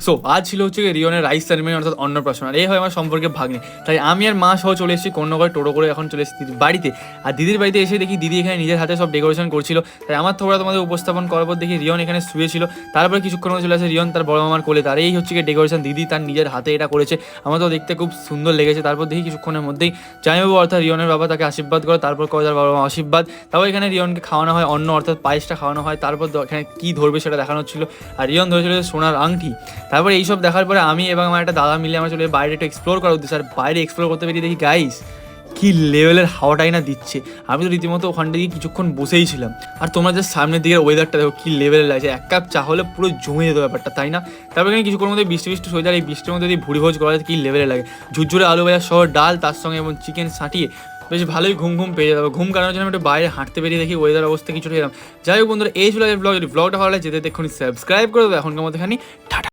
So আজ ছিল হচ্ছে রিয়নের রাইস সেরেমনি অর্থাৎ অন্নপ্রাশন, আর এই হয় আমার সম্পর্কে ভাগ্নে। তাই আমি আর মা সহ চলে এসেছি কন্যাগড় টোটো করে, এখন চলে এসেছি দিদির বাড়িতে। আর দিদির বাড়িতে এসে দেখি দিদি এখানে নিজের হাতে সব ডেকোরেশন করছিল। তাই আমার থোড়া তোমাদের উপস্থাপন করার পর দেখি রিয়ন এখানে শুয়েছিল। তারপরে কিছুক্ষণ মধ্যে চলে আসে রিয়ন তার বড় মামার কোলে, তার এই হচ্ছে কি ডেকোরেশন দিদি তার নিজের হাতে এটা করেছে। আমার তো দেখতে খুব সুন্দর লেগেছে। তারপর দেখি কিছুক্ষণের মধ্যেই জামাইবাবু অর্থাৎ রিয়নের বাবা তাকে আশীর্বাদ করে, তারপর করে তার বাবা মা আশীর্বাদ। তারপর এখানে রিয়নকে খাওয়ানো হয় অন্ন অর্থাৎ পায়েসটা খাওয়ানো হয়। তারপর এখানে কী ধরবে সেটা দেখানো ছিল, আর রিয়ন ধরেছিল সোনার আংটি। তারপর এইসব দেখার পরে আমি এবং আমার একটা দাদা মিলে আমরা চলে বাইরে একটু এক্সপ্লোর করার উদ্দেশ্যে, আর বাইরে এক্সপ্লোর করতে পেরিয়ে দেখি গাইস কী লেভেলের হাওয়াটাই না দিচ্ছে। আমি তো রীতিমতো ওখানটা দিয়ে কিছুক্ষণ বসেই ছিলাম। আর তোমরা যে সামনের দিকের ওয়েদারটা দেখো কী লেভেলের লাগছে, এক কাপ চা হলে পুরো জমে যেত ব্যাপারটা, তাই না? তারপর এখানে কিছুক্ষণ মধ্যে বৃষ্টি হয়ে যায়। এই বৃষ্টির মধ্যে যদি ভুড়ি ভোজ করা যায় কী লেভেলে লাগে, ঝুরঝুরে আলু ভাজা সহ ডাল তার সঙ্গে এবং চিকেন সাঁটিয়ে বেশ ভালোই ঘুম পেয়ে যাবে। ঘুম কাটানোর জন্য আমি একটু বাইরে হাঁটতে বেরিয়ে দেখি ওয়েদার অবস্থা কিছুটা এরকম। যাই হোক বন্ধুরা, এই ছিল ব্লগ। যদি ব্লগটা ভালো লাগে যেতে দেখুন সাবস্ক্রাইব করে দেবো। এখনকার মধ্যে খানি টাটা।